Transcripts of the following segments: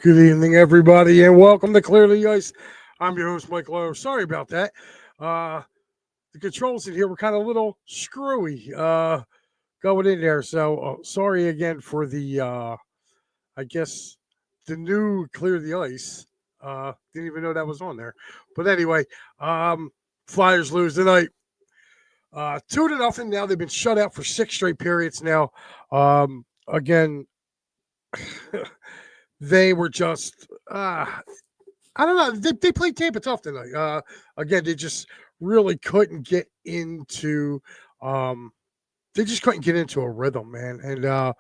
Good evening, everybody, and welcome to Clear the Ice. I'm your host, Mike Lowe. Sorry about that. Uh, the controls in here were kind of a little screwy going in there. So sorry again for I guess, the new Clear the Ice. Didn't even know that was on there. But anyway, um, Flyers lose tonight. 2-0 now. They've been shut out for 6 straight periods now. Again, they were just I don't know. They played Tampa tough tonight. Again, they just really couldn't get into. They just couldn't get into a rhythm, man. And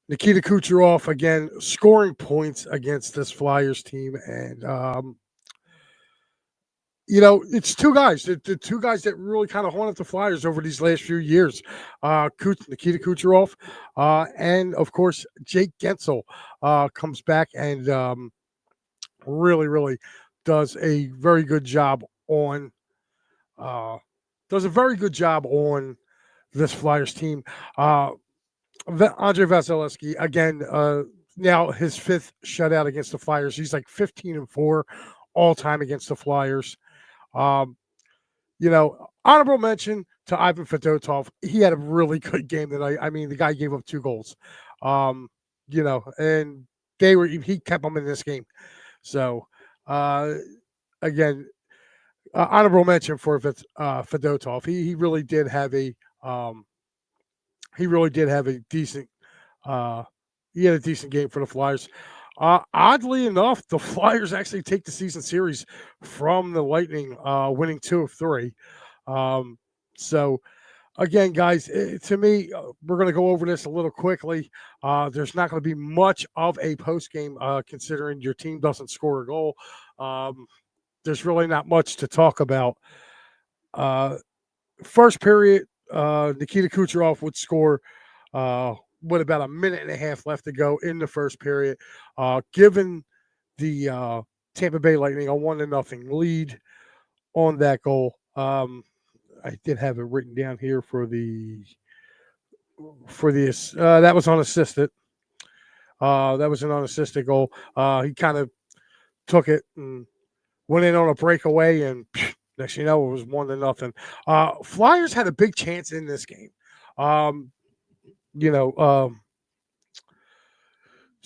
Nikita Kucherov again scoring points against this Flyers team, and it's two guys. The two guys that really kind of haunted the Flyers over these last few years. Nikita Kucherov, and of course Jake Gensel comes back and. Really, really does a very good job on this Flyers team. Andre Vasilevsky again. Now his fifth shutout against the Flyers. He's like 15-4 all time against the Flyers. Honorable mention to Ivan Fedotov. He had a really good game tonight. I mean, the guy gave up 2 goals. And he kept them in this game. So, again, honorable mention for Fedotov. He really did have a decent he had a decent game for the Flyers. Oddly enough, the Flyers actually take the season series from the Lightning, winning 2 of 3. So again, guys, to me, we're going to go over this a little quickly. There's not going to be much of a post game considering your team doesn't score a goal. There's really not much to talk about. First period, Nikita Kucherov would score with about a minute and a half left to go in the first period, giving the Tampa Bay Lightning a 1-0 lead on that goal. I did have it written down here for this. That was unassisted. That was an unassisted goal. He kind of took it and went in on a breakaway, and next you know, it was 1-0. Flyers had a big chance in this game.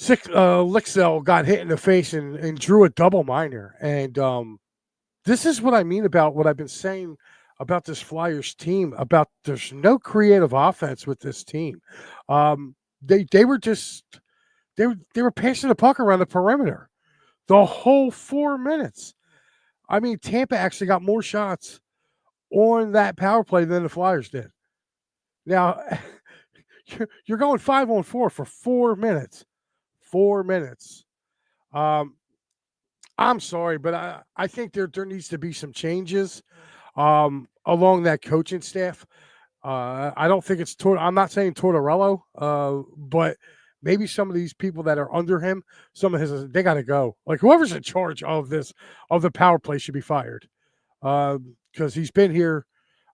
Lixell got hit in the face and drew a double minor. And this is what I mean about what I've been saying about this Flyers team, about there's no creative offense with this team. They were just they were passing the puck around the perimeter the whole 4 minutes. I mean, Tampa actually got more shots on that power play than the Flyers did. Now, you're going 5-on-4 for 4 minutes. 4 minutes. I'm sorry, but I think there needs to be some changes along that coaching staff. I don't think it's I'm not saying Tortorella, but maybe some of these people that are under him, they got to go. Like whoever's in charge of the power play should be fired because he's been here.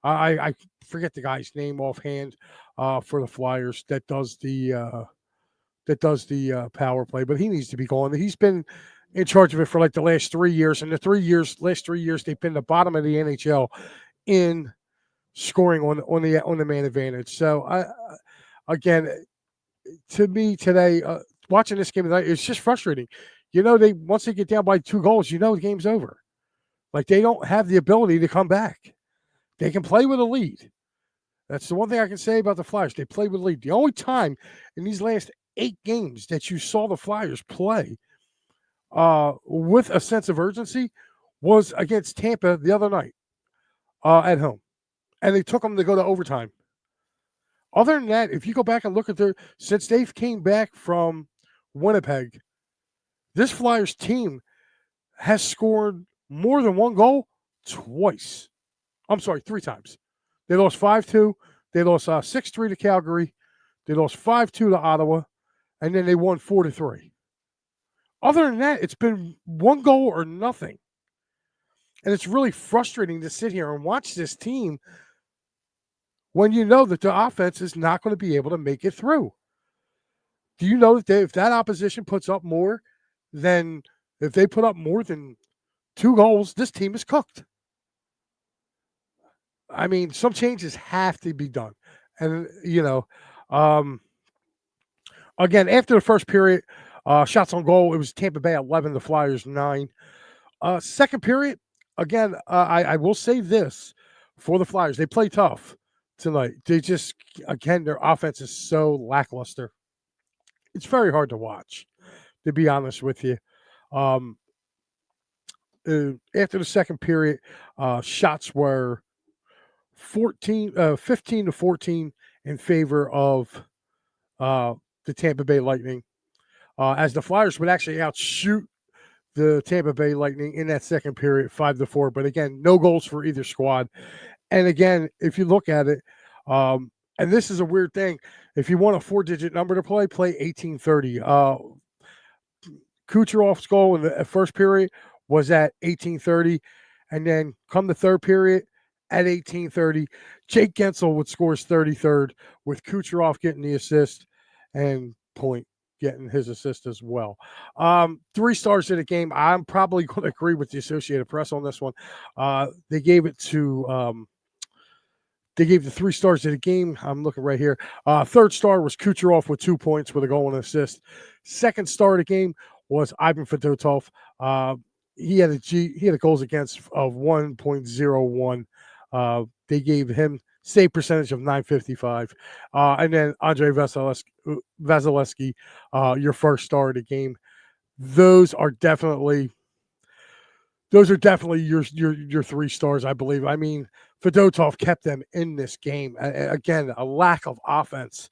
I forget the guy's name offhand for the Flyers that does the power play, but he needs to be gone. He's been in charge of it for like the last 3 years, and last 3 years they've been the bottom of the NHL in scoring on the man advantage. So again, to me today, watching this game tonight, it's just frustrating. Once they get down by 2 goals, the game's over. Like they don't have the ability to come back. They can play with a lead. That's the one thing I can say about the Flyers. They play with a lead. The only time in these last 8 games that you saw the Flyers play with a sense of urgency was against Tampa the other night at home. And they took them to go to overtime. Other than that, if you go back and look at since they came back from Winnipeg, this Flyers team has scored more than 1 goal twice. I'm sorry, 3 times. They lost 5-2. They lost 6-3 to Calgary. They lost 5-2 to Ottawa. And then they won 4-3. Other than that, it's been 1 goal or nothing. And it's really frustrating to sit here and watch this team when you know that the offense is not going to be able to make it through. Do you know that if that opposition puts up more then if they put up more than 2 goals, this team is cooked. I mean, some changes have to be done. And, um, again, after the first period, shots on goal, it was Tampa Bay 11, the Flyers 9. Second period, again, I will say this for the Flyers, they play tough tonight. They just, again, their offense is so lackluster. It's very hard to watch, to be honest with you. Um, After the second period, shots were 15 to 14 in favor of uh, the Tampa Bay Lightning, as the Flyers would actually outshoot the Tampa Bay Lightning in that second period, 5-4. But again, no goals for either squad. And again, if you look at it, and this is a weird thing, if you want a 4-digit number to play 1830. Kucherov's goal in the first period was at 1830, and then come the third period at 1830, Jake Gensel would score his 33rd, with Kucherov getting the assist and Point getting his assist as well. 3 stars in the game. I'm probably going to agree with the Associated Press on this one. They gave it to they gave the 3 stars to the game. I'm looking right here. Third star was Kucherov with 2 points with a goal and assist. Second star of the game was Ivan Fedotov. He had a goals against of 1.01. They gave him save percentage of 955. And then Andre Vasilevsky, your first star of the game. Those are definitely your 3 stars, I believe. I mean, Fedotov kept them in this game. Again, a lack of offense.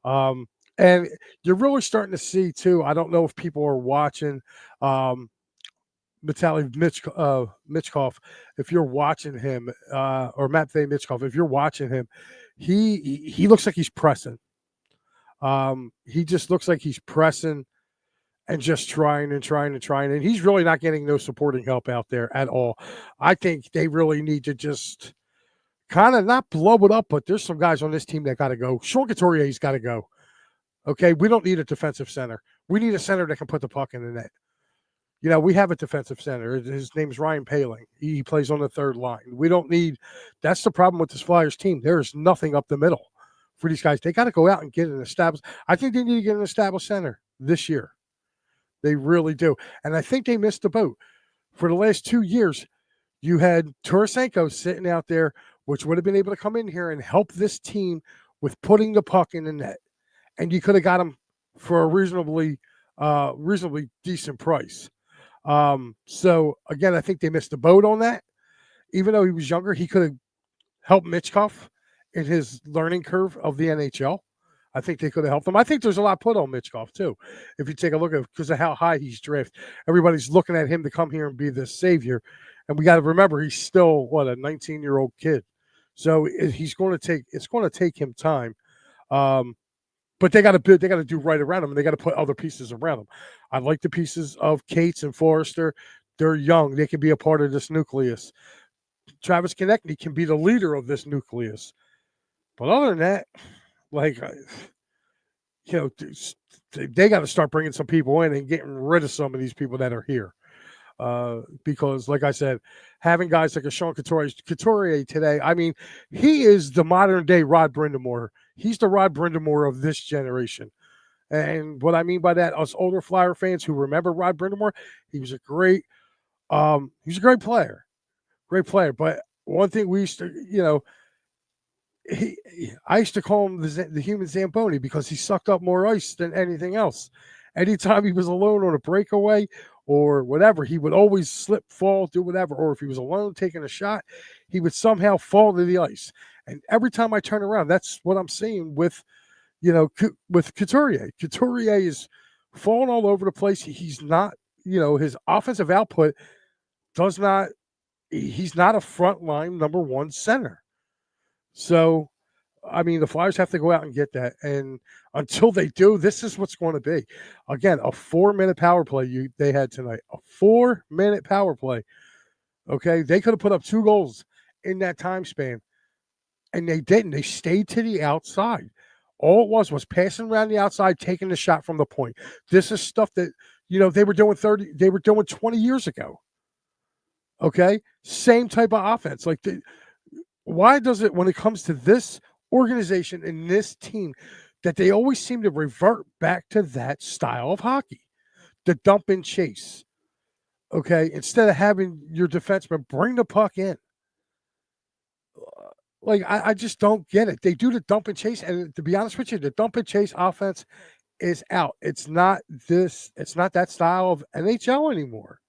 And you're really starting to see, too, I don't know if people are watching Vitaly Michkov. If you're watching him, or Matvey Michkov, if you're watching him, he looks like he's pressing. He just looks like he's pressing and just trying, and he's really not getting no supporting help out there at all. I think they really need to just kind of not blow it up, but there's some guys on this team that got to go. Sean Couturier's got to go. Okay, we don't need a defensive center. We need a center that can put the puck in the net. We have a defensive center. His name's Ryan Poehling. He plays on the third line. We don't need – that's the problem with this Flyers team. There is nothing up the middle for these guys. They got to go out and get an established – I think they need to get an established center this year. They really do. And I think they missed the boat. For the last 2 years, you had Tarasenko sitting out there, which would have been able to come in here and help this team with putting the puck in the net. And you could have got him for a reasonably decent price. So, again, I think they missed the boat on that. Even though he was younger, he could have helped Michkov in his learning curve of the NHL. I think they could have helped him. I think there's a lot put on Michkov, too, if you take a look at it, because of how high he's drafted. Everybody's looking at him to come here and be the savior. And we got to remember, he's still, a 19-year-old kid. So it's going to take him time. But they got to do right around him, and they got to put other pieces around him. I like the pieces of Cates and Forrester. They're young. They can be a part of this nucleus. Travis Konecny can be the leader of this nucleus. But other than that, they got to start bringing some people in and getting rid of some of these people that are here. Because, like I said, having guys like a Sean Couturier today, I mean, he is the modern-day Rod Brindamore. He's the Rod Brindamore of this generation. And what I mean by that, us older Flyer fans who remember Rod Brindamore, he was a great player. Great player. But one thing we used to, I used to call him the human Zamboni because he sucked up more ice than anything else. Anytime he was alone on a breakaway or whatever, he would always slip, fall, do whatever. Or if he was alone taking a shot, he would somehow fall to the ice. And every time I turn around, that's what I'm seeing with Couturier. Couturier is falling all over the place. He's not, his offensive output he's not a frontline number 1 center. So, I mean, the Flyers have to go out and get that. And until they do, this is what's going to be. Again, a 4-minute power play they had tonight. A 4-minute power play. Okay? They could have put up 2 goals in that time span. And they didn't. They stayed to the outside. All it was passing around the outside, taking the shot from the point. This is stuff that they were doing 20 years ago. Okay? Same type of offense. Like why does it, when it comes to this organization and this team, that they always seem to revert back to that style of hockey, the dump and chase? Okay, instead of having your defenseman bring the puck in. Like I just don't get it. They do the dump and chase, and to be honest with you, the dump and chase offense is out. It's not this. It's not that style of NHL anymore.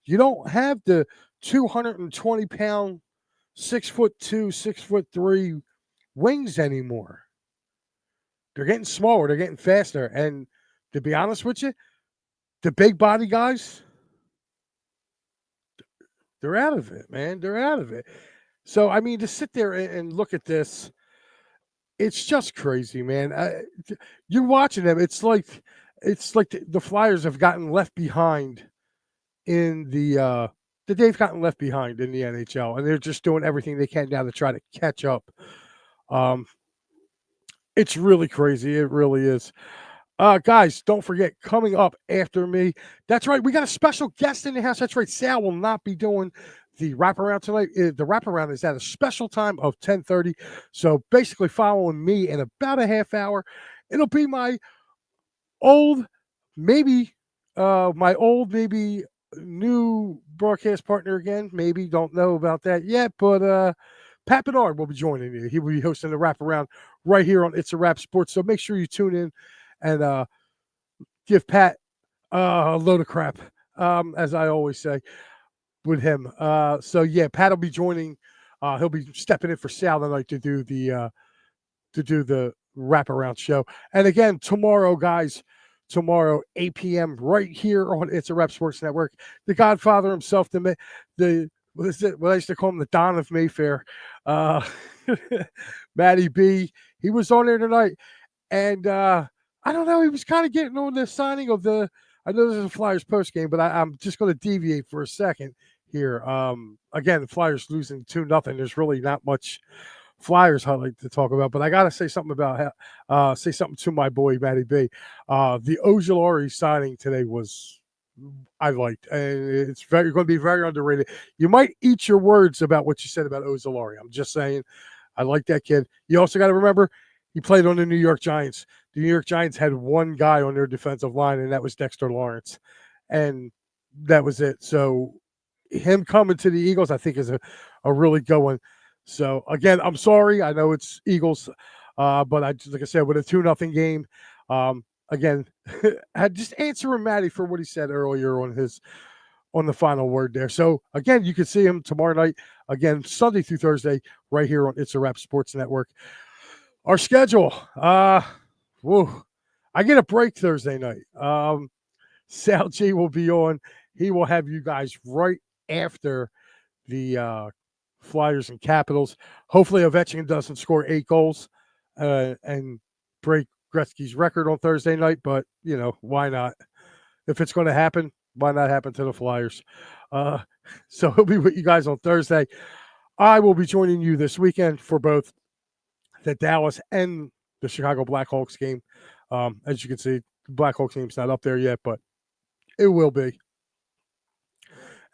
You don't have the 220-pound, 6'2", 6'3" wings anymore. They're getting smaller. They're getting faster. And to be honest with you, the big body guys, they're out of it, man. They're out of it. So, I mean, to sit there and look at this, it's just crazy, man. You're watching them. It's like the Flyers have gotten left behind in that they've gotten left behind in the NHL, and they're just doing everything they can now to try to catch up. It's really crazy. It really is. Guys, don't forget, coming up after me, that's right, we got a special guest in the house. That's right, Sal will not be doing the wraparound tonight. The wraparound is at a special time of 10:30. So basically, following me in about a half hour, it'll be my old, maybe new broadcast partner again. Maybe, don't know about that yet, but Pat Bernard will be joining you. He will be hosting the wraparound right here on It's a Wrap Sports. So make sure you tune in and give Pat a load of crap, as I always say with him. So yeah, Pat will be joining. He'll be stepping in for Sal tonight to do the wraparound show. And again, tomorrow, guys, 8 p.m. right here on It's a Rep Sports Network. The Godfather himself, the what is it? What I used to call him, the Don of Mayfair, Matty B. He was on there tonight, and I don't know. He was kind of getting on the signing of the. I know this is a Flyers post game, but I'm just going to deviate for a second here. Again, the Flyers losing 2-0. There's really not much Flyers highlight to talk about, but I got to say something to my boy Matty B. The Ojulari signing today was. I liked, and it's going to be very underrated. You might eat your words about what you said about Ojulari. I'm just saying, I like that kid. You also got to remember, he played on the New York Giants. The New York Giants had one guy on their defensive line, and that was Dexter Lawrence, and that was it. So him coming to the Eagles, I think, is a really good one. So again, I'm sorry. I know it's Eagles, but like I said, with a 2-0 game. Again, I just answering Matty for what he said earlier on the final word there. So again, you can see him tomorrow night. Again, Sunday through Thursday, right here on It's a Wrap Sports Network. Our schedule. I get a break Thursday night. Sal G will be on. He will have you guys right after the Flyers and Capitals. Hopefully, Ovechkin doesn't score 8 goals and break Gretzky's record on Thursday night, but, why not? If it's going to happen, why not happen to the Flyers? So he'll be with you guys on Thursday. I will be joining you this weekend for both the Dallas and the Chicago Blackhawks game. As you can see, the Blackhawks game's not up there yet, but it will be.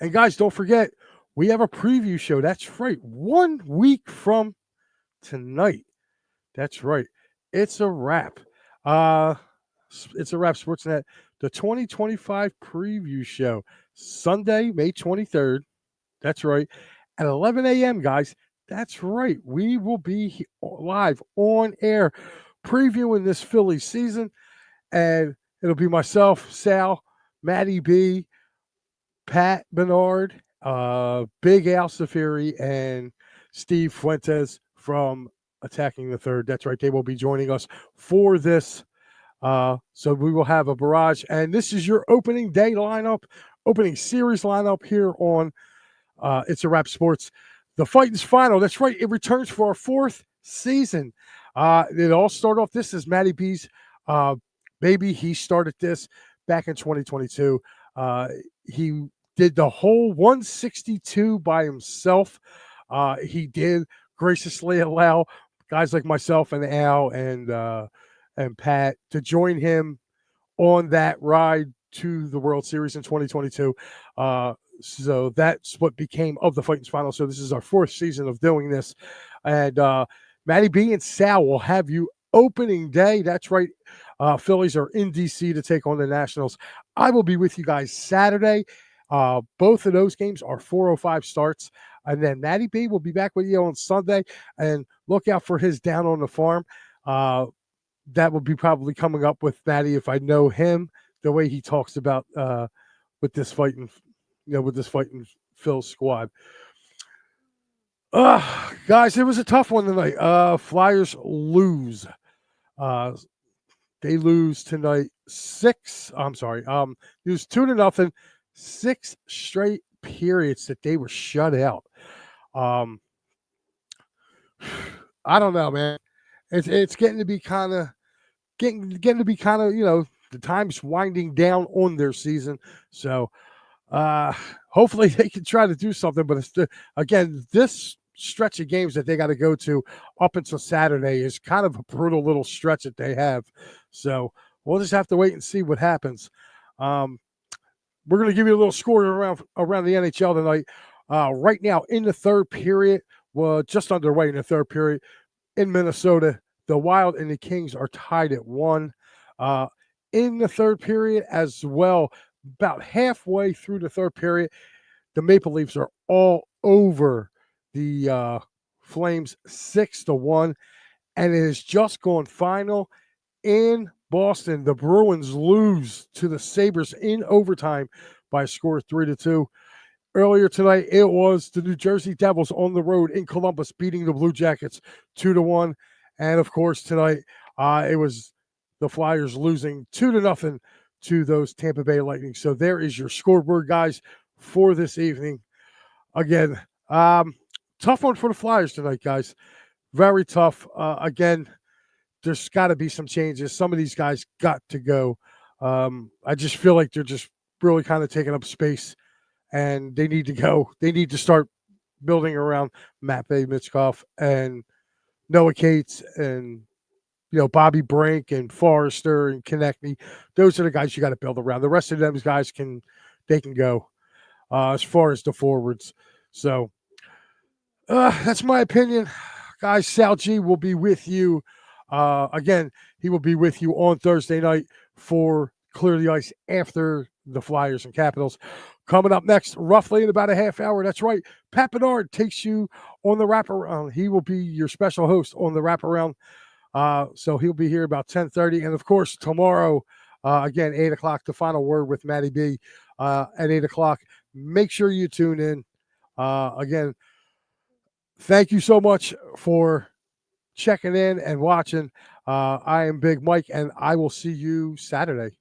And guys, don't forget, we have a preview show. That's right. 1 week from tonight. That's right. It's a wrap. It's a wrap Sportsnet. The 2025 preview show. Sunday, May 23rd. That's right. At 11 a.m., guys. That's right. We will be live on air previewing this Phillies season. And it'll be myself, Sal, Matty B, Pat Bernard, Big Al Safiri, and Steve Fuentes from Attacking the Third. That's right. They will be joining us for this. So we will have a barrage. And this is your opening day lineup, opening series lineup here on It's a Wrap Sports. The Fighting's final. That's right. It returns for our 4th season. It all started off. This is Matty B's baby. He started this back in 2022. He did the whole 162 by himself. He did graciously allow guys like myself and Al and Pat to join him on that ride to the World Series in 2022. So that's what became of the Fighting's Final. So this is our 4th season of doing this. And Matty B and Sal will have you opening day. That's right. Phillies are in D.C. to take on the Nationals. I will be with you guys Saturday. Both of those games are 4:05 starts. And then Matty B will be back with you on Sunday. And look out for his Down on the Farm. That will be probably coming up with Matty if I know him, the way he talks about with this fighting Phil squad. Guys, it was a tough one tonight. Flyers lose. They lose tonight 6. I'm sorry. Lose 2-0. 6 straight periods that they were shut out. I don't know, man. It's getting to be kind of the time's winding down on their season. So hopefully they can try to do something. But again, this stretch of games that they got to go to up until Saturday is kind of a brutal little stretch that they have. So we'll just have to wait and see what happens. We're going to give you a little score around the NHL tonight. Right now in the third period, just underway in the third period in Minnesota, the Wild and the Kings are tied at 1. In the third period as well, about halfway through the third period, the Maple Leafs are all over the Flames 6-1, and it has just gone final in Boston. The Bruins lose to the Sabres in overtime by a score of 3-2. Earlier tonight, it was the New Jersey Devils on the road in Columbus beating the Blue Jackets 2-1. And of course, tonight, it was the Flyers losing 2-0 to those Tampa Bay Lightning. So there is your scoreboard, guys, for this evening. Again, tough one for the Flyers tonight, guys. Very tough. Again, there's got to be some changes. Some of these guys got to go. I just feel like they're just really kind of taking up space, and they need to go. They need to start building around Matvei Michkov and Noah Cates and Bobby Brink and Forrester and Konechny. Those are the guys you got to build around. The rest of them guys can go as far as the forwards. So that's my opinion, guys. Sal G will be with you again. He will be with you on Thursday night for Clear the Ice after the Flyers and Capitals. Coming up next, roughly in about a half hour. That's right. Pat Bernard takes you on the wraparound. He will be your special host on the wraparound. So he'll be here about 10:30. And of course, tomorrow, again, 8 o'clock, the final word with Matty B at 8 o'clock. Make sure you tune in. Again, thank you so much for checking in and watching. I am Big Mike, and I will see you Saturday.